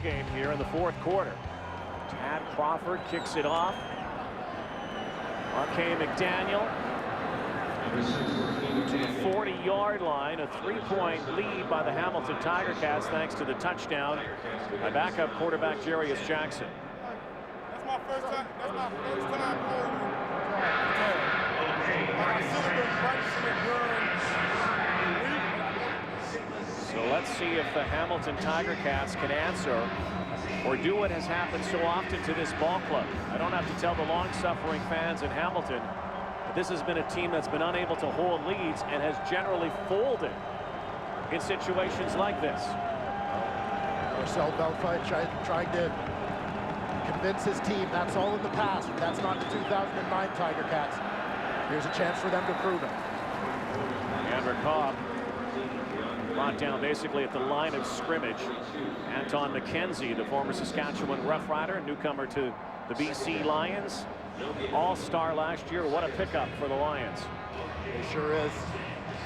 Game here in the fourth quarter. Tad Crawford kicks it off. Marquay McDaniel to the 40-yard line. A 3-point lead by the Hamilton Tiger Cats thanks to the touchdown by backup quarterback Jarius Jackson. That's my first time. That's my first time playing. I should have been practicing it during. So let's see if the Hamilton Tiger Cats can answer or do what has happened so often to this ball club. I don't have to tell the long-suffering fans in Hamilton, but this has been a team that's been unable to hold leads and has generally folded in situations like this. Marcel Bellefitte trying to convince his team that's all in the past. That's not the 2009 Tiger Cats. Here's a chance for them to prove it. Andrew Cobb brought down basically at the line of scrimmage. Anton McKenzie, the former Saskatchewan Roughrider, newcomer to the BC Lions. All-star last year. What a pickup for the Lions. It sure is.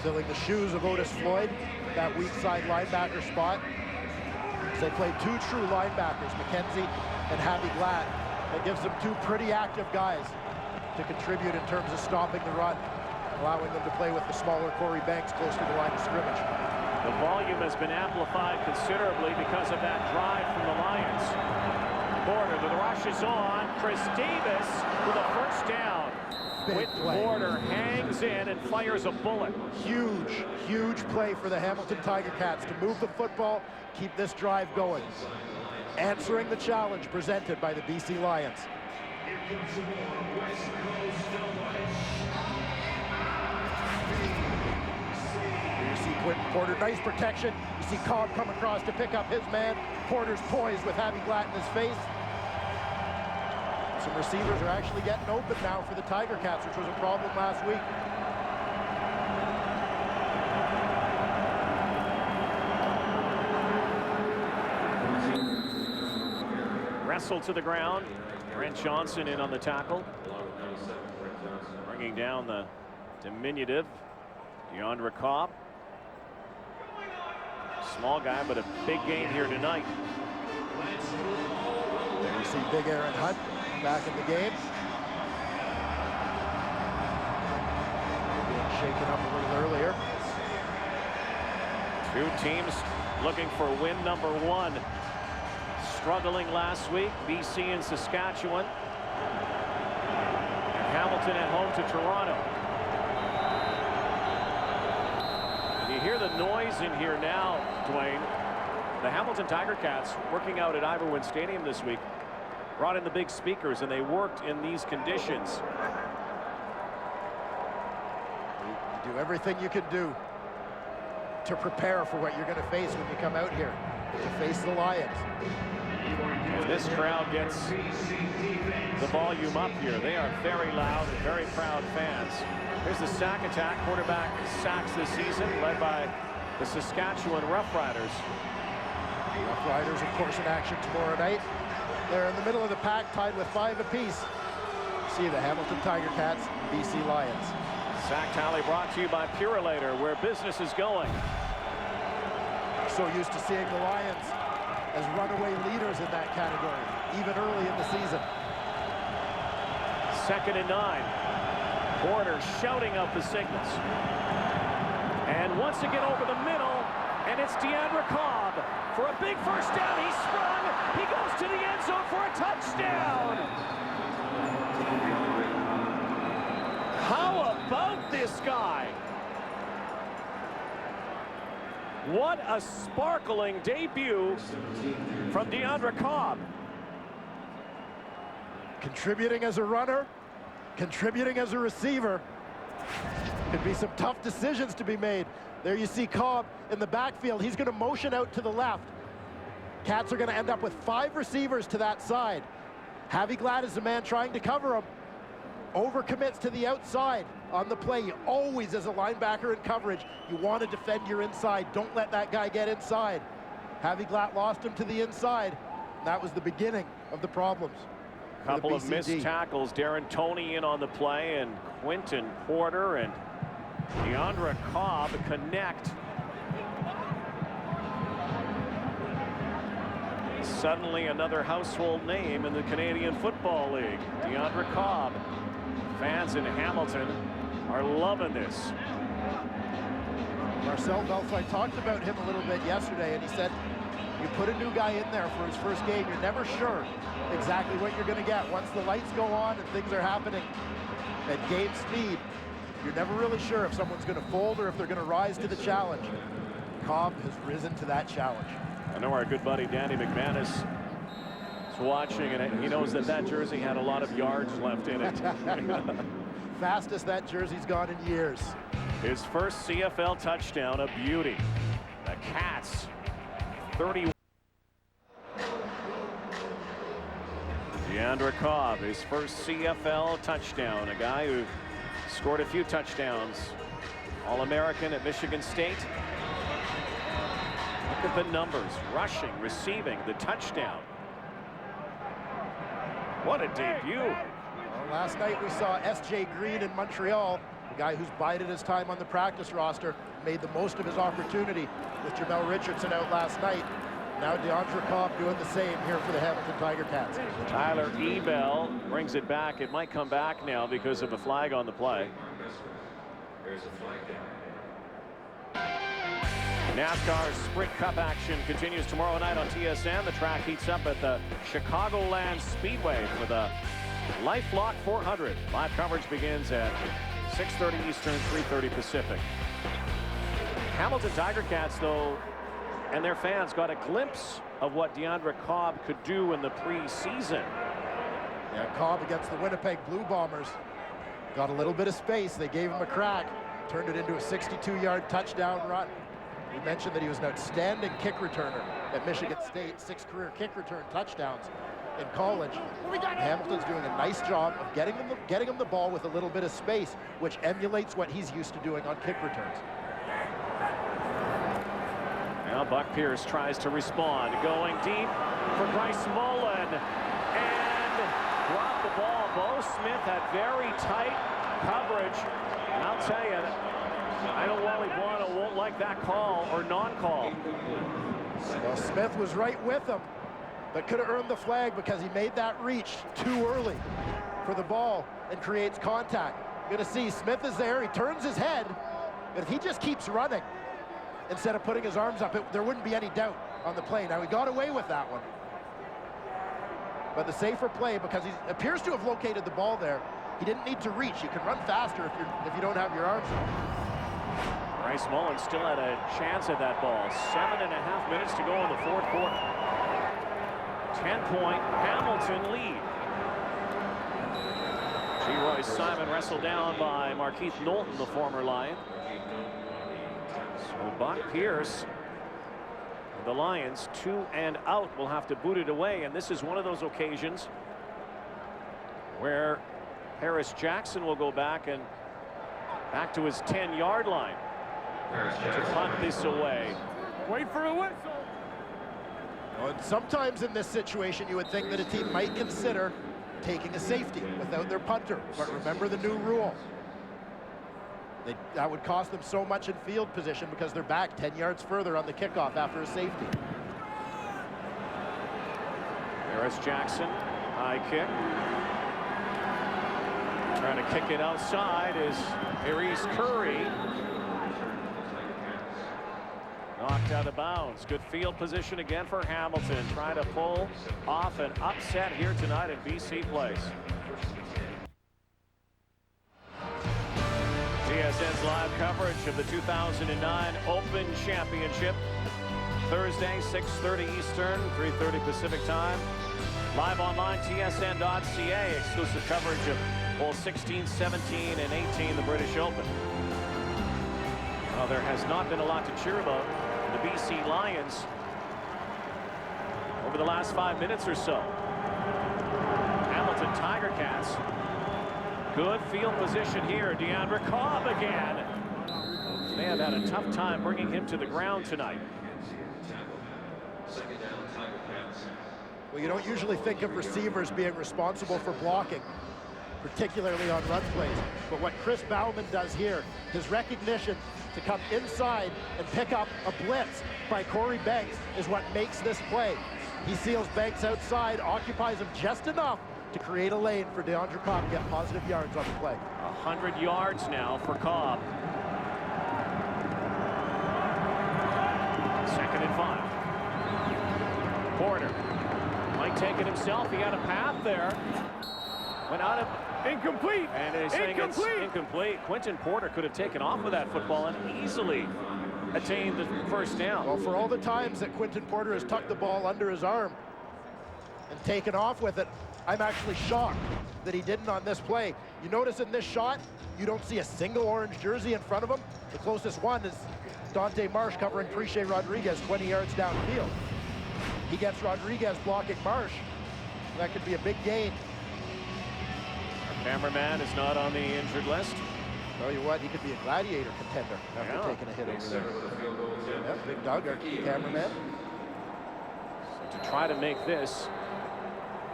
Filling the shoes of Otis Floyd, that weak side linebacker spot. They played two true linebackers, McKenzie and Javi Glatt. That gives them two pretty active guys to contribute in terms of stopping the run, allowing them to play with the smaller Corey Banks close to the line of scrimmage. The volume has been amplified considerably because of that drive from the Lions. Porter, the rush is on. Chris Davis with a first down. Big play. Porter hangs in and fires a bullet. Huge, huge play for the Hamilton Tiger Cats to move the football, keep this drive going. Answering the challenge presented by the BC Lions. You see Quentin Porter, nice protection. You see Cobb come across to pick up his man. Porter's poised with Javi Glatt in his face. Some receivers are actually getting open now for the Tiger Cats, which was a problem last week. Wrestled to the ground. Brent Johnson in on the tackle. Bringing down the diminutive DeAndre Cobb. Small guy, but a big game here tonight. There you see big Aaron Hunt back in the game. Being shaken up a little earlier. Two teams looking for win number one. Struggling last week, BC and Saskatchewan. And Hamilton at home to Toronto. You hear the noise in here now, Dwayne. The Hamilton Tiger Cats working out at Iverwin Stadium this week brought in the big speakers and they worked in these conditions. You do everything you can do to prepare for what you're going to face when you come out here to face the Lions. And this crowd gets the volume up here. They are very loud and very proud fans. Here's the sack attack. Quarterback sacks this season, led by the Saskatchewan Roughriders. Roughriders, of course, in action tomorrow night. They're in the middle of the pack, tied with 5 apiece. See the Hamilton Tiger Cats, BC Lions. Sack tally brought to you by Purolator, where business is going. So used to seeing the Lions as runaway leaders in that category, even early in the season. 2nd and 9. Porter shouting out the signals. And once again over the middle, and it's DeAndre Cobb for a big first down. He sprung. He goes to the end zone for a touchdown. How about this guy? What a sparkling debut from DeAndre Cobb. Contributing as a runner, contributing as a receiver. Could be some tough decisions to be made. There you see Cobb in the backfield. He's going to motion out to the left. Cats are going to end up with 5 receivers to that side. Javi Glatt is the man trying to cover him. Overcommits to the outside on the play. You always, as a linebacker in coverage, you want to defend your inside. Don't let that guy get inside. Javi Glatt lost him to the inside. That was the beginning of the problems. Couple of missed tackles. Darren Toney in on the play, and Quentin Porter and DeAndre Cobb connect. Suddenly another household name in the Canadian Football League, DeAndre Cobb. Fans in Hamilton are loving this. Marcel Belfry talked about him a little bit yesterday, and he said, you put a new guy in there for his first game, you're never sure exactly what you're going to get. Once the lights go on and things are happening at game speed, you're never really sure if someone's going to fold or if they're going to rise to the challenge. Cobb has risen to that challenge. I know our good buddy Danny McManus is watching, and he knows that that jersey had a lot of yards left in it. Fastest that jersey's gone in years. His first CFL touchdown, a beauty. The Cats, 31. DeAndre Cobb, his first CFL touchdown. A guy who scored a few touchdowns. All-American at Michigan State. Look at the numbers, rushing, receiving, the touchdown. What a debut. Well, last night we saw S.J. Green in Montreal, a guy who's bided his time on the practice roster, made the most of his opportunity with Jamel Richardson out last night. Now DeAndre Cobb doing the same here for the Hamilton Tiger Cats. Tyler Ebel brings it back. It might come back now because of a flag on the play. NASCAR's Sprint Cup action continues tomorrow night on TSN. The track heats up at the Chicagoland Speedway for the LifeLock 400. Live coverage begins at 6:30 Eastern, 3:30 Pacific. Hamilton Tiger Cats, though, and their fans got a glimpse of what DeAndre Cobb could do in the preseason. Yeah, Cobb against the Winnipeg Blue Bombers. Got a little bit of space. They gave him a crack. Turned it into a 62-yard touchdown run. We mentioned that he was an outstanding kick returner at Michigan State, 6 career kick return touchdowns in college. Hamilton's doing a nice job of getting him the ball with a little bit of space, which emulates what he's used to doing on kick returns. Now Buck Pierce tries to respond, going deep for Bryce Mullen, and dropped the ball. Bo Smith had very tight coverage, and I'll tell you, I know Wally Buono won't like that call or non-call. Well, Smith was right with him, but could have earned the flag because he made that reach too early for the ball and creates contact. You're going to see Smith is there, he turns his head, but if he just keeps running instead of putting his arms up, there wouldn't be any doubt on the play. Now, he got away with that one. But the safer play, because he appears to have located the ball there, he didn't need to reach. You can run faster if you don't have your arms up. Bryce Mullen still had a chance at that ball. 7.5 minutes to go in the fourth quarter. 10-point Hamilton lead. G. Royce Simon wrestled down by Markeith Knowlton, the former Lion. So Buck Pierce, the Lions, 2 and out, will have to boot it away. And this is one of those occasions where Harris Jackson will go back to his 10-yard line to punt this away. Wait for a whistle. And sometimes in this situation, you would think that a team might consider taking a safety without their punter. But remember the new rule. That would cost them so much in field position because they're back 10 yards further on the kickoff after a safety. Harris Jackson, high kick. Trying to kick it outside is Aries Curry. Knocked out of bounds. Good field position again for Hamilton. Trying to pull off an upset here tonight in BC Place. TSN's live coverage of the 2009 Open Championship. Thursday, 6:30 Eastern, 3:30 Pacific time. Live online, tsn.ca. Exclusive coverage of holes 16, 17, and 18, the British Open. Well, there has not been a lot to cheer about the BC Lions over the last 5 minutes or so. Hamilton Tiger Cats. Good field position here. DeAndre Cobb again. They have had a tough time bringing him to the ground tonight. Well, you don't usually think of receivers being responsible for blocking, particularly on run plays. But what Chris Bauman does here, his recognition to come inside and pick up a blitz by Corey Banks is what makes this play. He seals Banks outside, occupies him just enough to create a lane for DeAndre Cobb to get positive yards on the play. 100 yards now for Cobb. 2nd and 5. Porter might take it himself. He had a path there. Went out of... Incomplete. And he's saying it's incomplete. Quentin Porter could have taken off with that football and easily attained the first down. Well, for all the times that Quentin Porter has tucked the ball under his arm and taken off with it, I'm actually shocked that he didn't on this play. You notice in this shot, you don't see a single orange jersey in front of him. The closest one is Dante Marsh covering Priche Rodriguez 20 yards downfield. He gets Rodriguez blocking Marsh. That could be a big gain. Cameraman is not on the injured list. Tell you what, he could be a gladiator contender after taking a hit over there. Yep, Big Doug, our cameraman. So to try to make this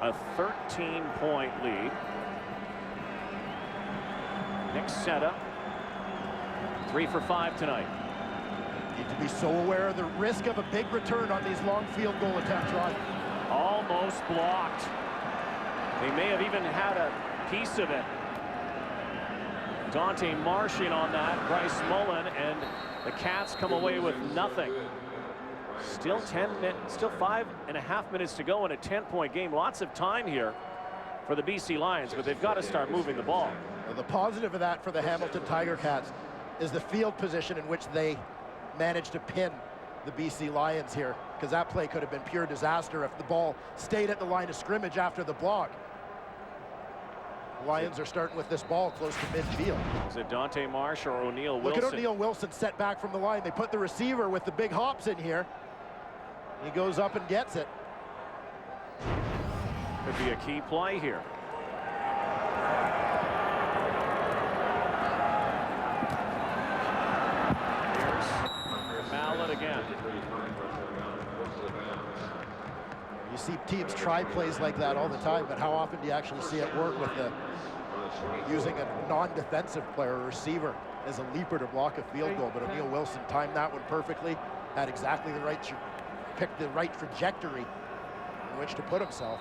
a 13-point lead. Next setup. 3 for 5 tonight. Need to be so aware of the risk of a big return on these long field goal attempts, Rod. Almost blocked. They may have even had a piece of it. Dante Marsh in on that, Bryce Mullen, and the Cats come away with nothing. Still 5.5 minutes to go in a 10-point game. Lots of time here for the BC Lions, but they've got to start moving the ball. Well, the positive of that for the Hamilton Tiger Cats is the field position in which they managed to pin the BC Lions here, because that play could have been pure disaster if the ball stayed at the line of scrimmage after the block. Lions are starting with this ball close to midfield. Is it Dante Marsh or O'Neal Look Wilson? at O'Neal Wilson set back from the line. They put the receiver with the big hops in here. He goes up and gets it. Could be a key play here. Here's Mallett again. You see teams try plays like that all the time, but how often do you actually see it work with using a non-defensive player, a receiver, as a leaper to block a field goal? But O'Neal Wilson timed that one perfectly, had exactly the right, picked the right trajectory in which to put himself.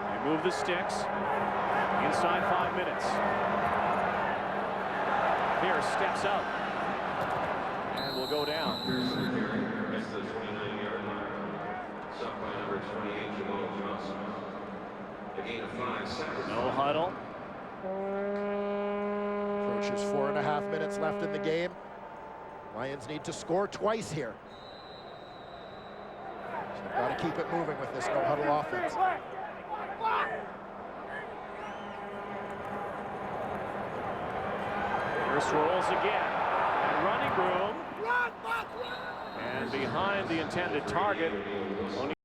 They move the sticks inside 5 minutes. Here steps out and will go down. No huddle. Approaches 4.5 minutes left in the game. Lions need to score twice here. So they've got to keep it moving with this no huddle offense. Pierce rolls again. And running room. And behind the intended target.